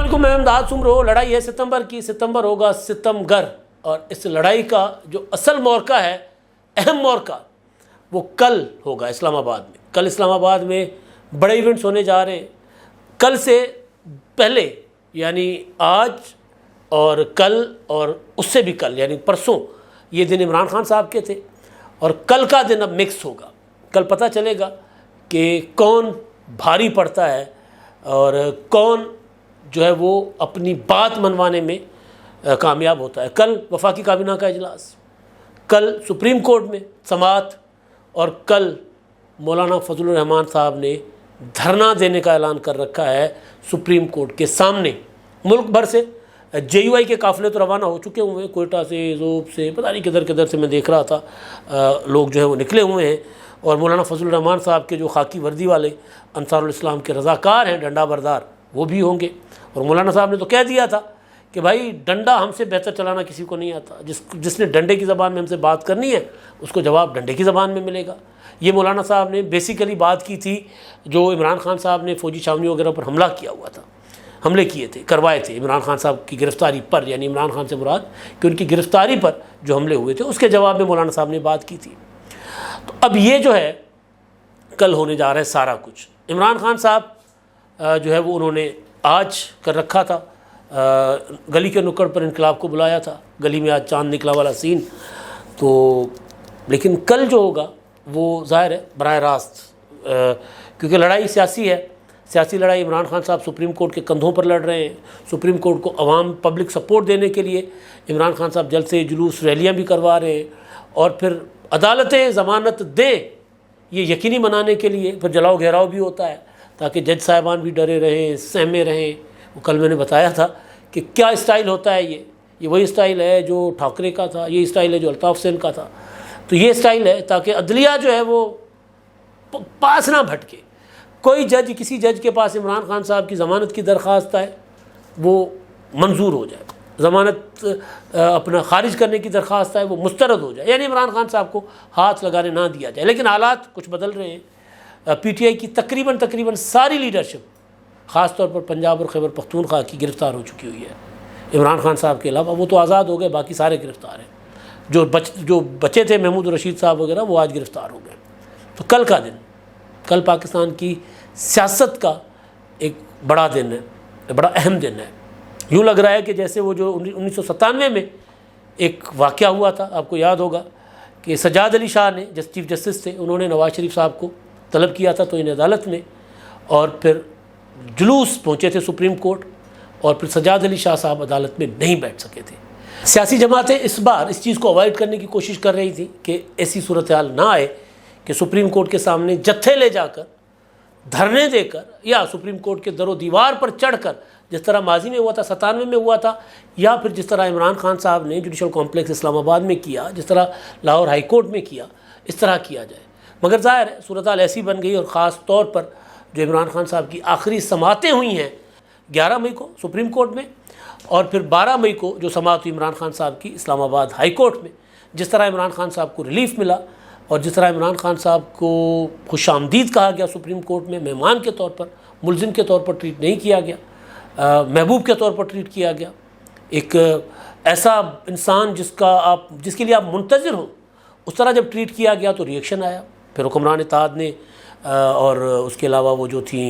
अस्सलामुअलैकुम, मैं इमदाद सुमरो। लड़ाई है सितंबर की, सितंबर होगा सितमगर। और इस लड़ाई का जो असल मौका है, अहम मौका, वो कल होगा इस्लामाबाद में। कल इस्लामाबाद में बड़े इवेंट्स होने जा रहे हैं। कल से पहले यानी आज और कल और उससे भी कल यानी परसों, ये दिन इमरान खान साहब के थे और कल का दिन अब मिक्स होगा। कल पता चलेगा कि कौन भारी पड़ता है और कौन जो है वो अपनी बात मनवाने में कामयाब होता है। कल वफाकी काबीना का इजलास, कल सुप्रीम कोर्ट में समाअत और कल मौलाना फजलुर रहमान साहब ने धरना देने का ऐलान कर रखा है सुप्रीम कोर्ट के सामने। मुल्क भर से JUI के काफ़िले तो रवाना हो चुके हुए हैं, कोयटा से, ज़ोब से, पता नहीं किधर किधर से मैं देख रहा था, लोग जो है वो निकले हुए हैं। और मौलाना फजलुर रहमान साहब के जो खाकी वर्दी वाले अंसारुल इस्लाम के रज़ाकार हैं, डंडा बरदार, वो भी होंगे। और मौलाना साहब ने तो कह दिया था कि भाई डंडा हमसे बेहतर चलाना किसी को नहीं आता, जिसने डंडे की ज़बान में हमसे बात करनी है उसको जवाब डंडे की ज़बान में मिलेगा। ये मौलाना साहब ने बेसिकली बात की थी जो इमरान खान साहब ने फ़ौजी छावनियों वगैरह पर हमला किया हुआ था, हमले किए थे, करवाए थे इमरान खान साहब की गिरफ़्तारी पर, यानी इमरान खान से मुराद कि उनकी गिरफ़्तारी पर जो हमले हुए थे उसके जवाब में मौलाना साहब ने बात की थी। तो अब ये जो है कल होने जा रहा है सारा कुछ। इमरान खान साहब जो है वो उन्होंने आज कर रखा था, गली के नुक्कड़ पर इनकलाब को बुलाया था, गली में आज चांद निकला वाला सीन। तो लेकिन कल जो होगा वो ज़ाहिर है बराह रास्त, क्योंकि लड़ाई सियासी है, सियासी लड़ाई। इमरान खान साहब सुप्रीम कोर्ट के कंधों पर लड़ रहे हैं। सुप्रीम कोर्ट को अवाम पब्लिक सपोर्ट देने के लिए इमरान खान साहब जल्द से जुलूस रैलियाँ भी करवा रहे हैं और फिर अदालतें ज़मानत दें ये यकीनी बनाने के लिए फिर जलाओ घेराव भी होता है ताकि जज साहिबान भी डरे रहें, सहमे रहें। वो कल मैंने बताया था कि क्या स्टाइल होता है, ये वही स्टाइल है जो ठाकरे का था, ये स्टाइल है जो अल्ताफ़ हुसैन का था। तो ये स्टाइल है ताकि अदलिया जो है वो पास ना भटके। कोई जज, किसी जज के पास इमरान खान साहब की ज़मानत की दरख्वास्त है वो मंजूर हो जाए, ज़मानत अपना खारिज करने की दरख्वास्त है वो मुस्तरद हो जाए, यानी इमरान खान साहब को हाथ लगाने ना दिया जाए। लेकिन हालात कुछ बदल रहे हैं। PTI की तकरीबन सारी लीडरशिप, ख़ास तौर पर पंजाब और खैबर पख्तूनख्वा की गिरफ़्तार हो चुकी हुई है। इमरान खान साहब के अलावा वो तो आज़ाद हो गए, बाकी सारे गिरफ़्तार हैं। जो बचे थे महमूद रशीद साहब वगैरह वो आज गिरफ़्तार हो गए। तो कल का दिन, कल पाकिस्तान की सियासत का एक बड़ा दिन है, बड़ा अहम दिन है। यूँ लग रहा है कि जैसे वो जो 1997 में एक वाक़या हुआ था, आपको याद होगा कि सज्जाद अली शाह ने, चीफ जस्टिस थे, उन्होंने नवाज़ शरीफ साहब को तलब किया था तो इन अदालत में, और फिर जुलूस पहुँचे थे सुप्रीम कोर्ट और फिर सज्जाद अली शाह साहब अदालत में नहीं बैठ सके थे। सियासी जमातें इस बार इस चीज़ को अवॉइड करने की कोशिश कर रही थी कि ऐसी सूरत हाल ना आए कि सुप्रीम कोर्ट के सामने जत्थे ले जाकर, धरने देकर, या सुप्रीम कोर्ट के दरो दीवार पर चढ़कर, जिस तरह माजी में हुआ था, 97 में हुआ था, या फिर जिस तरह इमरान खान साहब ने जुडिशल कॉम्प्लेक्स इस्लामाबाद में किया, जिस तरह लाहौर हाई कोर्ट में किया, इस तरह किया जाए। मगर ज़ाहिर है सूरत हाल ऐसी बन गई, और ख़ास तौर पर जो इमरान खान साहब की आखिरी समातें हुई हैं 11 मई को सुप्रीम कोर्ट में, और फिर 12 मई को जो समात हुई इमरान खान साहब की इस्लामाबाद हाई कोर्ट में, जिस तरह इमरान खान साहब को रिलीफ मिला और जिस तरह इमरान खान साहब को खुशामदीद कहा गया सुप्रीम कोर्ट में, मेहमान के तौर पर, मुलजिम के तौर पर ट्रीट नहीं किया गया, महबूब के तौर पर ट्रीट किया गया। एक ऐसा इंसान जिसके लिए आप मुंतज़िर हो, उस तरह जब ट्रीट किया गया तो रिएक्शन आया। फिर हुक्मरान इत्तेहाद ने और उसके अलावा वो जो थी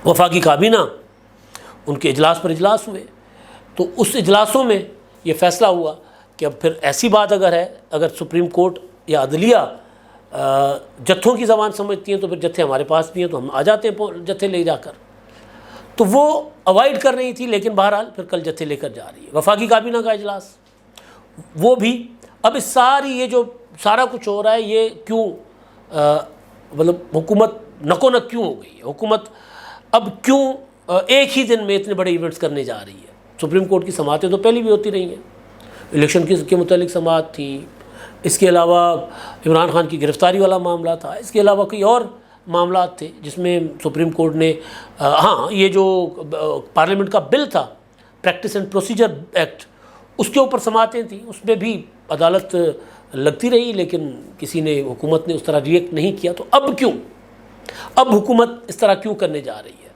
वफाकी काबीना, उनके इजलास पर इजलास हुए। तो उस इजलासों में ये फ़ैसला हुआ कि अब फिर ऐसी बात अगर सुप्रीम कोर्ट या अदलिया जत्थों की ज़बान समझती हैं तो फिर जत्थे हमारे पास भी हैं तो हम आ जाते हैं जत्थे ले जाकर। तो वो अवॉइड कर रही थी, लेकिन बहरहाल फिर कल जत्थे लेकर जा रही है। वफाकी काबीना का इजलास वो भी, अब इस ये जो सारा कुछ हो रहा है ये क्यों, मतलब हुकूमत नकोनक क्यों हो गई है? हुकूमत अब क्यों एक ही दिन में इतने बड़े इवेंट्स करने जा रही है? सुप्रीम कोर्ट की समातें तो पहले भी होती रही हैं, इलेक्शन के मुतालिक समात थी, इसके अलावा इमरान खान की गिरफ़्तारी वाला मामला था, इसके अलावा कई और मामला थे जिसमें सुप्रीम कोर्ट ने हाँ, ये जो पार्लियामेंट का बिल था, प्रैक्टिस एंड प्रोसीजर एक्ट, उसके ऊपर समातें थी, उसमें भी अदालत लगती रही, लेकिन किसी ने, हुकूमत ने उस तरह रिएक्ट नहीं किया। तो अब क्यों, अब हुकूमत इस तरह क्यों करने जा रही है?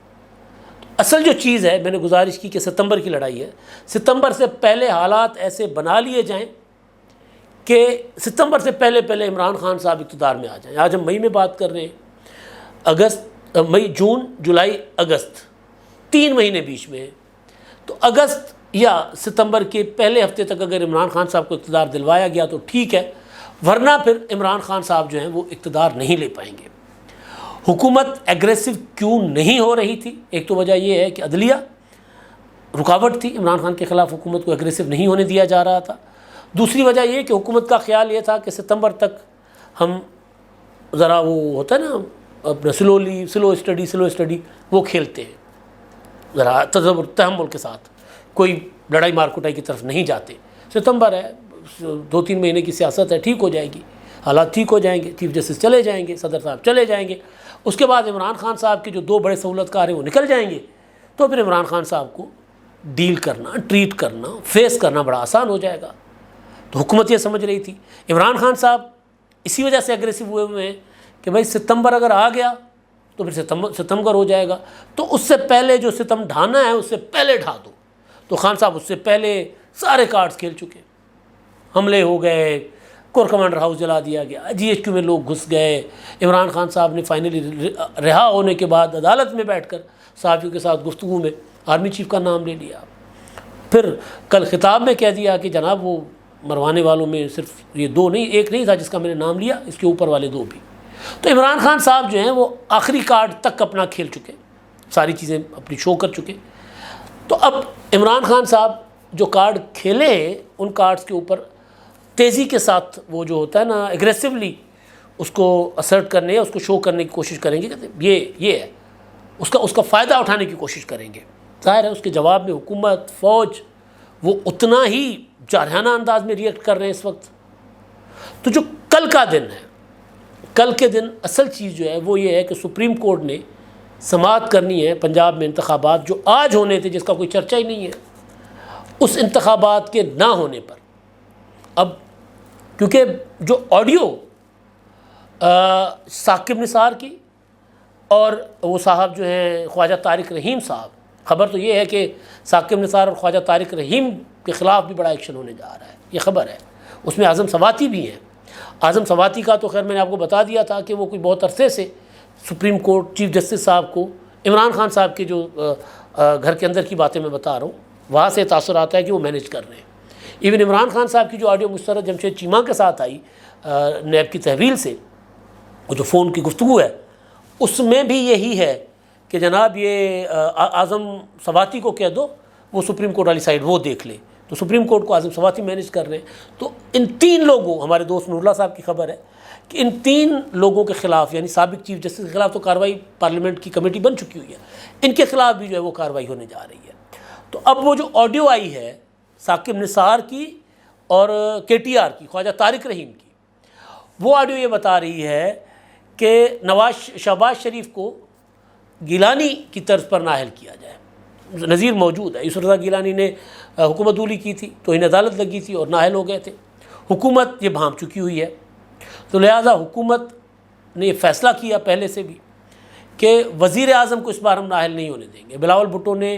तो असल जो चीज़ है, मैंने गुजारिश की कि सितंबर की लड़ाई है, सितंबर से पहले हालात ऐसे बना लिए जाएं कि सितंबर से पहले पहले इमरान खान साहब इक़्तिदार में आ जाएं। आज हम मई में बात कर रहे हैं, मई, जून, जुलाई, अगस्त, 3 महीने बीच में है। तो अगस्त या सितंबर के पहले हफ्ते तक अगर इमरान खान साहब को इक़्तिदार दिलवाया गया तो ठीक है, वरना फिर इमरान खान साहब जो हैं वो इक़्तिदार नहीं ले पाएंगे। हुकूमत एग्रेसिव क्यों नहीं हो रही थी? एक तो वजह यह है कि अदलिया रुकावट थी, इमरान खान के ख़िलाफ़ हुकूमत को एग्रेसिव नहीं होने दिया जा रहा था। दूसरी वजह यह कि हुकूमत का ख्याल ये था कि सितंबर तक हम ज़रा वो होता है ना अपना स्लो स्टडी वो खेलते हैं, ज़रा तहम्मुल के साथ, कोई लड़ाई मार कुटाई की तरफ नहीं जाते। सितंबर है, 2-3 महीने की सियासत है, ठीक हो जाएगी, हालात ठीक हो जाएंगे, चीफ जस्टिस चले जाएंगे, सदर साहब चले जाएंगे, उसके बाद इमरान खान साहब के जो 2 बड़े सहूलतकार हैं वो निकल जाएंगे, तो फिर इमरान खान साहब को डील करना, ट्रीट करना, फेस करना बड़ा आसान हो जाएगा। तो हुकूमत ये समझ रही थी। इमरान खान साहब इसी वजह से एग्रेसिव हुए हैं कि भाई सितंबर अगर आ गया तो फिर सितंबर हो जाएगा, तो उससे पहले जो सितम ढाना है उससे पहले ढा दो। तो खान साहब उससे पहले सारे कार्ड्स खेल चुके, हमले हो गए, कोर कमांडर हाउस जला दिया गया, GHQ में लोग घुस गए। इमरान खान साहब ने फाइनली रिहा होने के बाद अदालत में बैठकर सहाफ़ियों के साथ गुफ्तगू में आर्मी चीफ का नाम ले लिया। फिर कल खिताब में कह दिया कि जनाब वो मरवाने वालों में सिर्फ ये 2 नहीं, 1 नहीं था जिसका मैंने नाम लिया, इसके ऊपर वाले 2 भी। तो इमरान खान साहब जो हैं वो आखिरी कार्ड तक अपना खेल चुके, सारी चीज़ें अपनी शो कर चुके। तो अब इमरान खान साहब जो कार्ड खेले हैं उन कार्ड्स के ऊपर तेज़ी के साथ वो जो होता है ना एग्रेसिवली उसको असर्ट करने या उसको शो करने की कोशिश करेंगे कि ये है, उसका फ़ायदा उठाने की कोशिश करेंगे। ज़ाहिर है उसके जवाब में हुकूमत, फ़ौज वो उतना ही जारहाना अंदाज में रिएक्ट कर रहे हैं इस वक्त। तो जो कल का दिन है, कल के दिन असल चीज़ जो है वो ये है कि सुप्रीम कोर्ट ने समाअत करनी है पंजाब में इंतखाबात जो आज होने थे, जिसका कोई चर्चा ही नहीं है, उस इंतखाबात के ना होने पर। अब क्योंकि जो ऑडियो साकिब निसार की और वो साहब जो हैं ख्वाजा तारिक रहीम साहब, ख़बर तो ये है कि साकिब निसार और ख्वाजा तारिक रहीम के ख़िलाफ़ भी बड़ा एक्शन होने जा रहा है, ये ख़बर है। उसमें आज़म सवाती भी हैं। आज़म सवाती का तो खैर मैंने आपको बता दिया था कि वो कोई बहुत अरसे से सुप्रीम कोर्ट चीफ जस्टिस साहब को इमरान खान साहब के जो घर के अंदर की बातें मैं बता रहा हूँ वहाँ से तासुर आता है कि वो मैनेज कर रहे हैं। इवन इमरान खान साहब की जो ऑडियो मुस्तरद जमशेद चीमा के साथ आई नैब की तहवील से, वो जो फ़ोन की गुफ्तगू है उसमें भी यही है कि जनाब ये आज़म सवाती को कह दो वो सुप्रीम कोर्ट वाली साइड वो देख ले। तो सुप्रीम कोर्ट को आज़म सवाती मैनेज कर रहे हैं। तो इन 3 लोगों, हमारे दोस्त नूरुल्लाह साहब की खबर है कि इन 3 लोगों के ख़िलाफ़ यानी साबिक चीफ जस्टिस के ख़िलाफ़ तो कार्रवाई पार्लियामेंट की कमेटी बन चुकी हुई है, इनके ख़िलाफ़ भी जो है वो कार्रवाई होने जा रही है। तो अब वो जो ऑडियो आई है साकिब निसार की और KTR की, ख्वाजा तारिक रहीम की, वो ऑडियो ये बता रही है कि शहबाज शरीफ को गिलानी की तर्ज पर नाअहल किया जाए। नज़ीर मौजूद है, यूसुफ रज़ा गिलानी ने हुकूमत दूली की थी तो इन अदालत लगी थी और नाअहल हो गए थे। हुकूमत ये भांप चुकी हुई है, तो लिहाजा हुकूमत ने फ़ैसला किया पहले से भी कि वज़ीर आज़म को इस बार हम नाअहल नहीं होने देंगे। बिलावल भुट्टो ने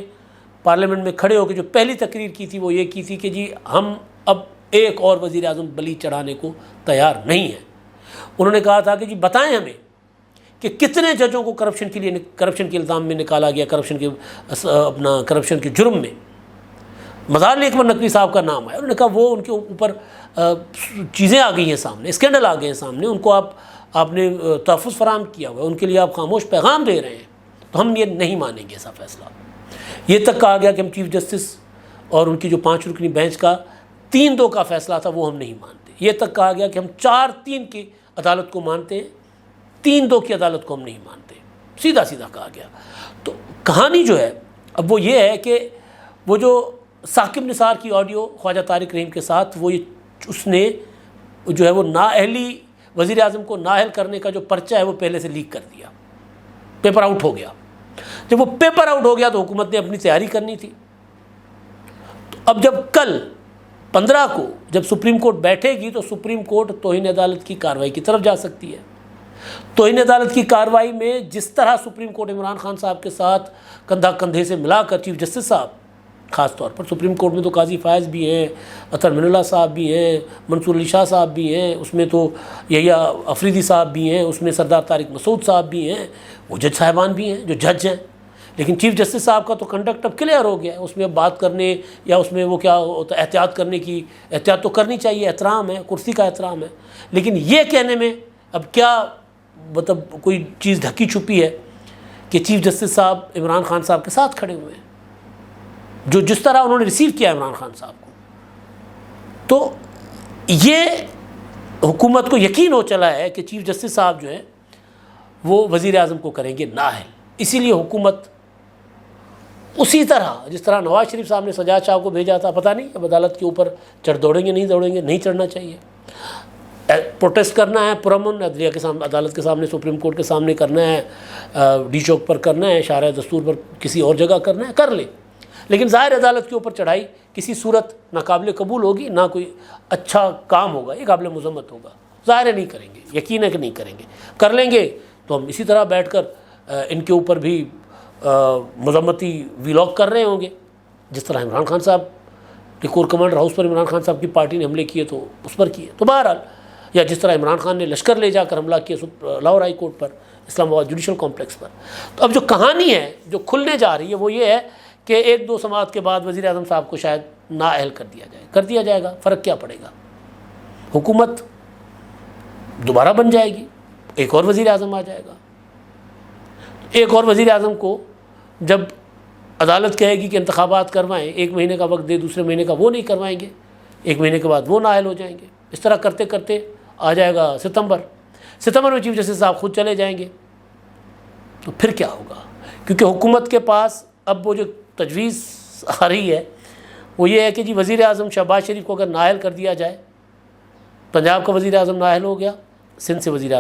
पार्लियामेंट में खड़े होकर जो पहली तकरीर की थी वो ये की थी कि जी हम अब एक और वज़ीर आज़म बली चढ़ाने को तैयार नहीं हैं। उन्होंने कहा था कि जी बताएं हमें कि कितने जजों को करप्शन के इल्ज़ाम में निकाला गया, करप्शन के जुर्म में। मज़ार अकबर नकवी साहब का नाम है, उन्होंने कहा वो उनके ऊपर चीज़ें आ गई हैं सामने, स्कैंडल आ गए हैं सामने, उनको आपने तहफ़्फ़ुज़ फराहम किया हुआ है, उनके लिए आप खामोश पैगाम दे रहे हैं, तो हम ये नहीं मानेंगे ऐसा फ़ैसला। ये तक कहा गया कि हम चीफ जस्टिस और उनकी जो 5 रुकनी बेंच का 3-2 का फ़ैसला था वो हम नहीं मानते। ये तक कहा गया कि हम 4-3 की अदालत को मानते हैं, 3-2 की अदालत को हम नहीं मानते, सीधा सीधा कहा गया। तो कहानी जो है अब वो ये है कि वो जो साकिब निसार की ऑडियो ख्वाजा तारिक रहीम के साथ वो ये उसने जो है वो नाअहली वज़ीर आज़म को नाअहल करने का जो पर्चा है वो पहले से लीक कर दिया, पेपर आउट हो गया। जब वो पेपर आउट हो गया तो हुकूमत ने अपनी तैयारी करनी थी। तो अब जब कल 15 को जब सुप्रीम कोर्ट बैठेगी तो सुप्रीम कोर्ट तौहीन अदालत की कार्रवाई की तरफ जा सकती है। तौहीन अदालत की कार्रवाई में जिस तरह सुप्रीम कोर्ट इमरान खान साहब के साथ कंधा कंधे से मिलाकर, चीफ जस्टिस साहब ख़ास तौर पर, सुप्रीम कोर्ट में तो काजी फायज़ भी हैं, अतर मिनुल्लाह साहब भी हैं, मंसूर अली शाह साहब भी हैं, उसमें तो यहिया अफरीदी साहब भी हैं, उसमें सरदार तारिक मसूद साहब भी हैं, वो जज साहिबान भी हैं जो जज हैं। लेकिन चीफ जस्टिस साहब का तो कंडक्ट अब क्लियर हो गया है, उसमें अब बात करने या उसमें वो क्या होता है, एहतियात करने की, एहतियात तो करनी चाहिए, एहतराम है, कुर्सी का एहतराम है। लेकिन ये कहने में अब क्या मतलब कोई चीज़ ढकी छुपी है कि चीफ जस्टिस साहब इमरान खान साहब के साथ खड़े हुए हैं, जो जिस तरह उन्होंने रिसीव किया इमरान खान साहब को, तो ये हुकूमत को यकीन हो चला है कि चीफ जस्टिस साहब जो है वो वज़ीर आज़म को करेंगे नाअहल। इसीलिए हुकूमत उसी तरह जिस तरह नवाज शरीफ साहब ने सजाद शाह को भेजा था, पता नहीं अब अदालत के ऊपर चढ़ दौड़ेंगे, नहीं दौड़ेंगे, नहीं चढ़ना चाहिए, प्रोटेस्ट करना है पुरअमन, अदलिया के सामने, अदालत के सामने, सुप्रीम कोर्ट के सामने करना है, डी चौक पर करना है, शाहराह दस्तूर पर किसी और जगह करना है, कर ले। लेकिन ज़ाहिर अदालत के ऊपर चढ़ाई किसी सूरत ना काबिल कबूल होगी, ना कोई अच्छा काम होगा, ये काबिल मज़म्मत होगा। ज़ाहिर नहीं करेंगे, यकीन है कि नहीं करेंगे। कर लेंगे तो हम इसी तरह बैठ कर इनके ऊपर भी मज़म्मती व्लॉग कर रहे होंगे, जिस तरह इमरान खान साहब के कोर कमांडर हाउस पर इमरान खान साहब की पार्टी ने हमले किए तो उस पर किए। तो बहरहाल, या जिस तरह इमरान खान ने लश्कर ले जाकर हमला किया लाहौर हाई कोर्ट पर, इस्लामाबाद जुडिशल कॉम्प्लेक्स पर। तो अब जो कहानी है जो खुलने जा रही है वो ये है कि एक दो समाअत के बाद वज़ीर आज़म साहब को शायद नाअहल कर दिया जाएगा। फ़र्क क्या पड़ेगा, हुकूमत दोबारा बन जाएगी, एक और वज़ीर आज़म आ जाएगा। एक और वज़ीर आज़म को जब अदालत कहेगी कि इंतखाबात करवाएं, 1 महीने का वक्त दे, दूसरे महीने का वो नहीं करवाएंगे, 1 महीने के बाद वो नाअहल हो जाएंगे। इस तरह करते करते आ जाएगा सितंबर में चीफ जस्टिस साहब खुद चले जाएंगे। तो फिर क्या होगा, क्योंकि हुकूमत के पास अब वो जो तजवीज़ आ रही है वो ये है कि जी वज़ीर आज़म शहबाज शरीफ को अगर नाअहल कर दिया जाए, पंजाब का वज़ीर आज़म नाअहल हो गया, सिंध से वज़ीर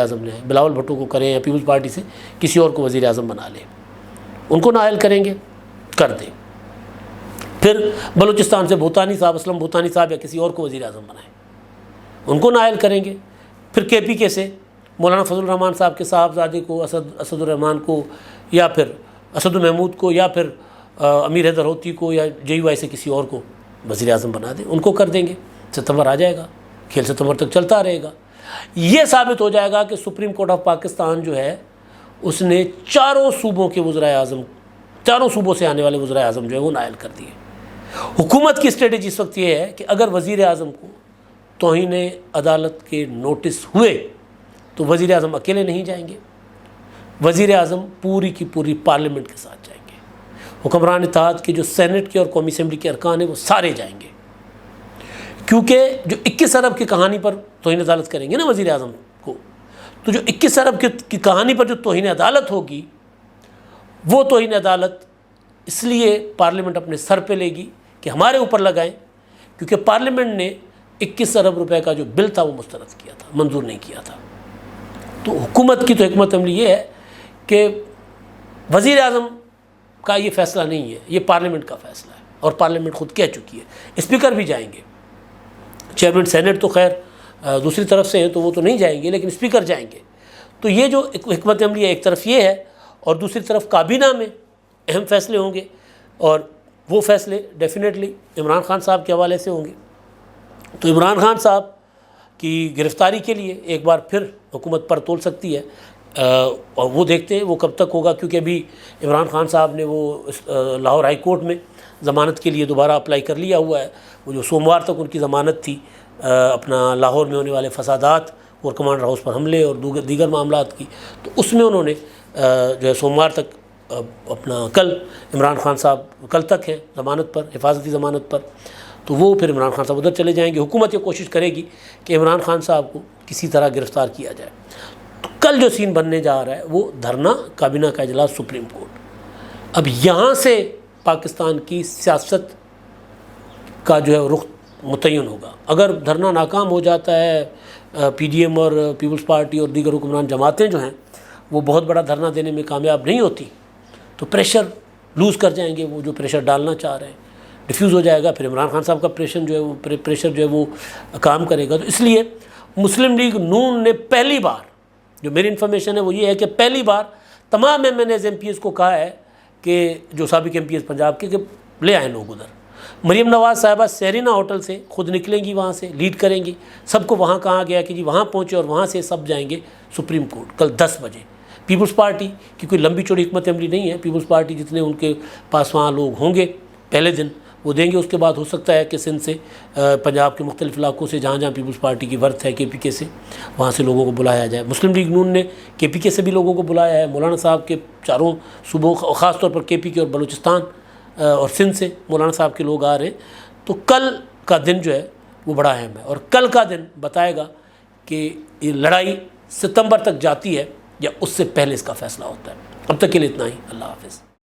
आज़म लें, बिलावल भुट्टो को करें या पीपल्स पार्टी से किसी और को वज़ीर आज़म बना लें, उनको नाअहल करेंगे, कर दें। फिर बलूचिस्तान से भूतानी साहब, असलम भूतानी साहब या किसी और को वज़ीर आज़म बनाएं, उनको नाअहल करेंगे। फिर KPK से मौलाना फजल रहमान साहब के साहबजादे को, असदुर्रहमान को, या फिर असदुल महमूद को, या फिर अमीर हैदर होती को, या JUI से किसी और को वज़ीर आज़म बना दें, उनको कर देंगे। सितंबर आ जाएगा, खेल सितंबर तक चलता रहेगा। ये साबित हो जाएगा कि सुप्रीम कोर्ट ऑफ पाकिस्तान जो है उसने चारों सूबों के वज़ीर आज़म, चारों सूबों से आने वाले वज़ीर आज़म जो है वो नाअहल कर दिए। हुकूमत की स्ट्रेटेजी इस वक्त ये है कि अगर वज़ीर आज़म को तौहीन अदालत के नोटिस हुए तो वज़ीर आज़म अकेले नहीं जाएंगे, वज़ीर आज़म पूरी की पूरी पार्लियामेंट के साथ जाएंगे। हुक्मरान इत्तेहाद के जो सेनेट के और कौमी असम्बली के अरकान हैं वो सारे जाएंगे, क्योंकि जो 21 अरब की कहानी पर तौहीन अदालत करेंगे ना वज़ीर आज़म को, तो जो 21 अरब की कहानी पर जो तौहीन अदालत होगी, वो तौहीन अदालत इसलिए पार्लियामेंट अपने सर पे लेगी कि हमारे ऊपर लगाएं, क्योंकि पार्लियामेंट ने 21 अरब रुपए का जो बिल था वो मुस्तरद किया था, मंजूर नहीं किया था। तो हुकूमत की तो हिकमत अमली ये है कि वज़ीर आज़म का ये फ़ैसला नहीं है, ये पार्लियामेंट का फ़ैसला है, और पार्लियामेंट ख़ुद कह चुकी है। स्पीकर भी जाएंगे, चेयरमैन सेनेट तो खैर दूसरी तरफ से है तो वो तो नहीं जाएंगे, लेकिन स्पीकर जाएंगे। तो ये जो हिकमत अमली है, एक तरफ ये है, और दूसरी तरफ काबीना में अहम फ़ैसले होंगे, और वो फ़ैसले डेफिनेटली इमरान खान साहब के हवाले से होंगे। तो इमरान खान साहब की गिरफ़्तारी के लिए एक बार फिर हुकूमत पर तोल सकती है, और वो देखते हैं वो कब तक होगा, क्योंकि अभी इमरान खान साहब ने वो लाहौर हाई कोर्ट में ज़मानत के लिए दोबारा अप्लाई कर लिया हुआ है। वो जो सोमवार तक उनकी ज़मानत थी अपना लाहौर में होने वाले फसादात और कमांडर हाउस पर हमले और दीगर मामलात की, तो उसमें उन्होंने जो है सोमवार तक अपना, कल इमरान खान साहब कल तक हैं ज़मानत पर, हिफाजती ज़मानत पर, तो वो फिर इमरान खान साहब उधर चले जाएंगे। हुकूमत ये कोशिश करेगी कि इमरान खान साहब को किसी तरह गिरफ़्तार किया जाए। तो कल जो सीन बनने जा रहा है वो धरना, काबीना का इजलास, सुप्रीम कोर्ट। अब यहाँ से पाकिस्तान की सियासत का जो है रुख मुतय्यन होगा। अगर धरना नाकाम हो जाता है, PDM और पीपल्स पार्टी और दीगर हुक्मरान जमातें जो हैं वो बहुत बड़ा धरना देने में कामयाब नहीं होती, तो प्रेशर लूज़ कर जाएंगे, वो जो प्रेशर डालना चाह रहे हैं डिफ्यूज़ हो जाएगा। फिर इमरान खान साहब का प्रेशर जो है वो काम करेगा। तो इसलिए मुस्लिम लीग नून ने पहली बार जो मेरी इन्फॉर्मेशन है वो ये है कि पहली बार तमाम MNAs MPs को कहा है कि जो साबिक MPs पंजाब के, कि ले आए लोग उधर। मरीम नवाज़ साहिबा सेरिना होटल से खुद निकलेंगी, वहाँ से लीड करेंगी, सबको वहाँ कहा गया कि जी वहाँ पहुँचे और वहाँ से सब जाएंगे सुप्रीम कोर्ट कल 10 बजे। पीपल्स पार्टी की कोई लंबी चौड़ी हिकमत अमली नहीं है। पीपल्स पार्टी जितने उनके पास वहाँ लोग होंगे पहले दिन वो देंगे, उसके बाद हो सकता है कि सिंध से पंजाब के मुख्तलिफ इलाकों से जहाँ जहाँ पीपल्स पार्टी की वर्थ है KPK से, वहाँ से लोगों को बुलाया जाए। मुस्लिम लीग नून ने KPK से भी लोगों को बुलाया है। मौलाना साहब के चारों सूबों ख़ास तौर पर KPK और बलूचिस्तान और सिंध से मौलाना साहब के लोग आ रहे हैं। तो कल का दिन जो है वो बड़ा अहम है और कल का दिन बताएगा कि ये लड़ाई सितंबर तक जाती है या उससे पहले इसका फैसला होता है। अब तक के लिए इतना ही। अल्लाह हाफ़िज़।